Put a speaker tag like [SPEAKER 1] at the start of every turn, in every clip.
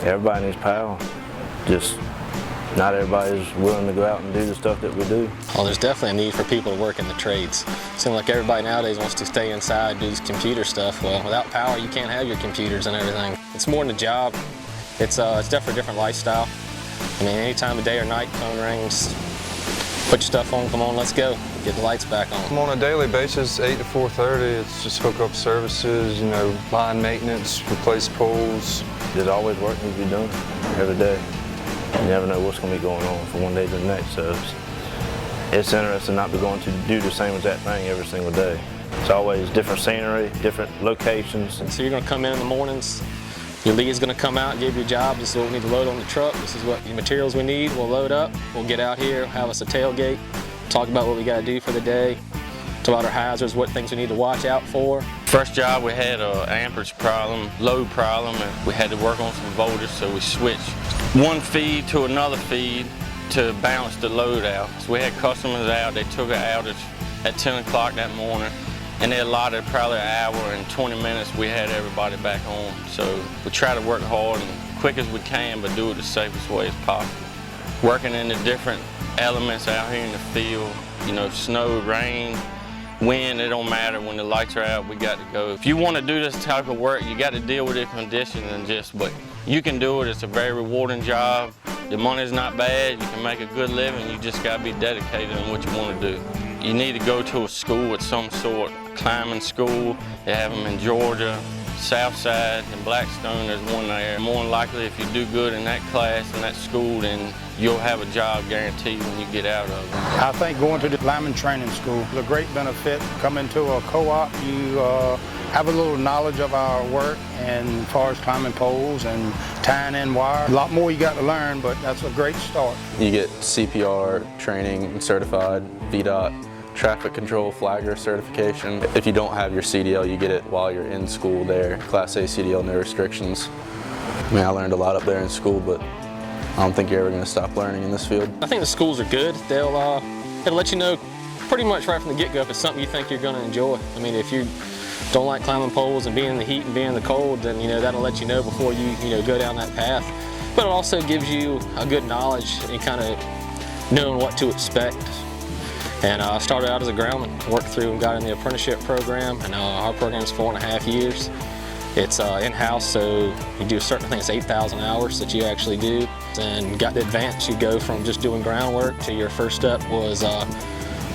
[SPEAKER 1] Everybody needs power. Just not everybody's willing to go out and do the stuff that we do.
[SPEAKER 2] Well, there's definitely a need for people to work in the trades. It seems like everybody nowadays wants to stay inside, do this computer stuff. Well, without power, you can't have your computers and everything. It's more than a job. It's definitely a different lifestyle. I mean, any time of day or night, phone rings, put your stuff on, come on, let's go. Get the lights back on.
[SPEAKER 3] I'm on a daily basis, 8 to 4:30. It's just hook up services, you know, line maintenance, replace poles.
[SPEAKER 1] There's always work needs to be done every day. You never know what's going to be going on from one day to the next, so it's interesting not to be going to do the same exact thing every single day. It's always different scenery, different locations.
[SPEAKER 2] And so you're going to come in the mornings, your lead's going to come out and give you a job. This is what we need to load on the truck. This is what the materials we need. We'll load up, we'll get out here, have us a tailgate, talk about what we got to do for the day, talk about our hazards, what things we need to watch out for.
[SPEAKER 4] First job we had an amperage problem, load problem, and we had to work on some voltage, so we switched one feed to another feed to balance the load out. So we had customers out, they took an outage at 10 o'clock that morning, and they allotted probably an hour and 20 minutes we had everybody back on. So we try to work hard and quick as we can, but do it the safest way as possible. Working in the different elements out here in the field, you know, snow, rain, wind, it don't matter. When the lights are out, we got to go. If you want to do this type of work, you got to deal with the conditions but you can do it. It's a very rewarding job. The money's not bad. You can make a good living. You just got to be dedicated in what you want to do. You need to go to a school of some sort, climbing school. They have them in Georgia, Southside, and Blackstone. There's one there. More than likely, if you do good in that class, in that school, then you'll have a job guaranteed when you get out of it.
[SPEAKER 5] I think going to the Lineman training school is a great benefit. Come into a co-op, you have a little knowledge of our work, and as far as climbing poles and tying in wire. A lot more you got to learn, but that's a great start.
[SPEAKER 6] You get CPR training and certified, VDOT, traffic control flagger certification. If you don't have your CDL, you get it while you're in school there. Class A CDL, no restrictions. I mean, I learned a lot up there in school, but I don't think you're ever going to stop learning in this field.
[SPEAKER 2] I think the schools are good. They'll let you know pretty much right from the get-go if it's something you think you're going to enjoy. I mean, if you don't like climbing poles and being in the heat and being in the cold, then that'll let you know before you go down that path. But it also gives you a good knowledge and kind of knowing what to expect. And I started out as a groundman, worked through and got in the apprenticeship program, and our program's 4.5 years. It's in-house, so you do certain things, 8,000 hours that you actually do. And got the advance, you go from just doing groundwork to your first step was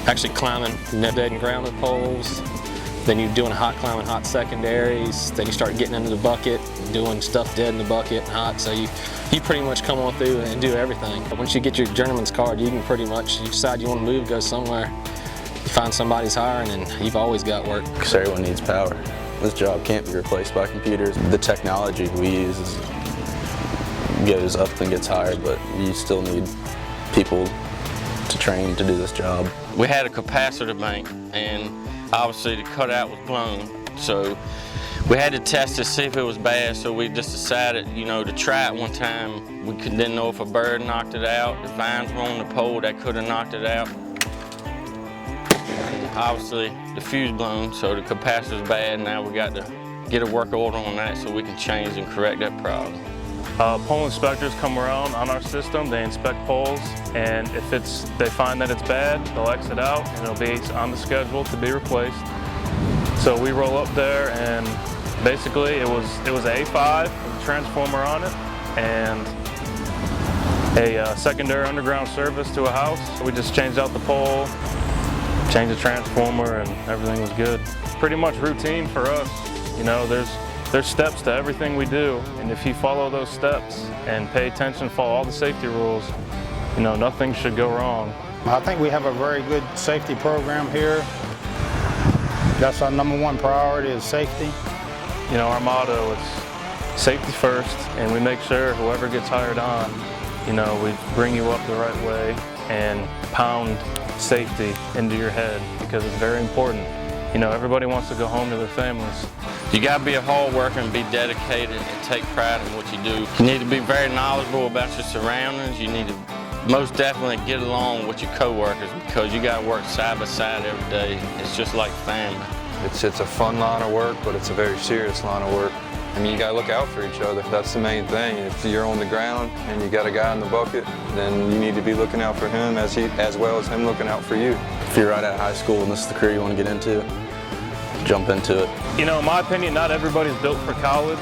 [SPEAKER 2] actually climbing dead and grounded poles. Then you're doing hot climbing, hot secondaries. Then you start getting into the bucket, doing stuff dead in the bucket and hot. So you pretty much come on through and do everything. Once you get your journeyman's card, you can pretty much, you decide you want to move, go somewhere, you find somebody's hiring, and you've always got work.
[SPEAKER 6] Because everyone needs power. This job can't be replaced by computers. The technology we use goes up and gets higher, but you still need people to train to do this job.
[SPEAKER 4] We had a capacitor bank, and obviously the cutout was blown, so we had to test to see if it was bad. So we just decided, to try it one time. We didn't know if a bird knocked it out. The vines were on the pole that could have knocked it out. Obviously the fuse blown, so the capacitor's bad. Now we got to get a work order on that so we can change and correct that problem.
[SPEAKER 7] Pole inspectors come around on our system, they inspect poles, and if they find that it's bad, they'll exit out and it'll be on the schedule to be replaced. So we roll up there, and basically it was an A5 with a transformer on it and a secondary underground service to a house. So we just changed out the pole, changed the transformer, and everything was good. Pretty much routine for us. There's steps to everything we do, and if you follow those steps and pay attention, follow all the safety rules, nothing should go wrong.
[SPEAKER 5] I think we have a very good safety program here. That's our #1 priority is safety.
[SPEAKER 7] Our motto is safety first, and we make sure whoever gets hired on, we bring you up the right way and pound safety into your head, because it's very important. Everybody wants to go home to their families.
[SPEAKER 4] You got to be a hard worker and be dedicated and take pride in what you do. You need to be very knowledgeable about your surroundings. You need to most definitely get along with your coworkers, because you got to work side by side every day. It's just like family.
[SPEAKER 3] It's a fun line of work, but it's a very serious line of work. I mean, you gotta look out for each other. That's the main thing. If you're on the ground and you got a guy in the bucket, then you need to be looking out for him as well as him looking out for you.
[SPEAKER 6] If you're right out of high school and this is the career you want to get into, jump into it.
[SPEAKER 7] You know, in my opinion, not everybody's built for college.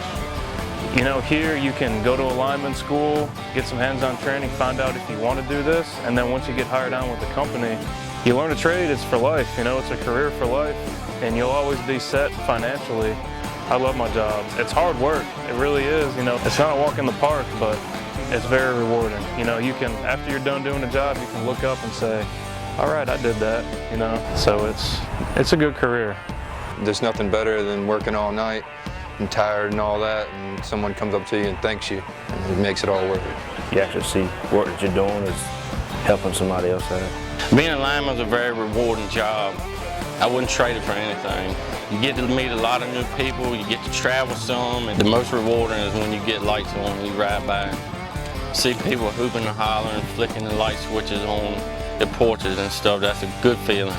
[SPEAKER 7] You know, here you can go to a lineman school, get some hands-on training, find out if you want to do this, and then once you get hired on with the company, you learn a trade. It's for life, you know, it's a career for life, and you'll always be set financially. I love my job. It's hard work, it really is, you know. It's not a walk in the park, but it's very rewarding. You know, you can, after you're done doing a job, you can look up and say, all right, I did that, you know. So it's a good career.
[SPEAKER 3] There's nothing better than working all night and tired and all that, and someone comes up to you and thanks you, and it makes it all worth it.
[SPEAKER 1] You actually see work that you're doing is helping somebody else out.
[SPEAKER 4] Being a lineman is a very rewarding job. I wouldn't trade it for anything. You get to meet a lot of new people, you get to travel some, and the most rewarding is when you get lights on and you ride by. See people hooping and hollering, flicking the light switches on their porches and stuff. That's a good feeling.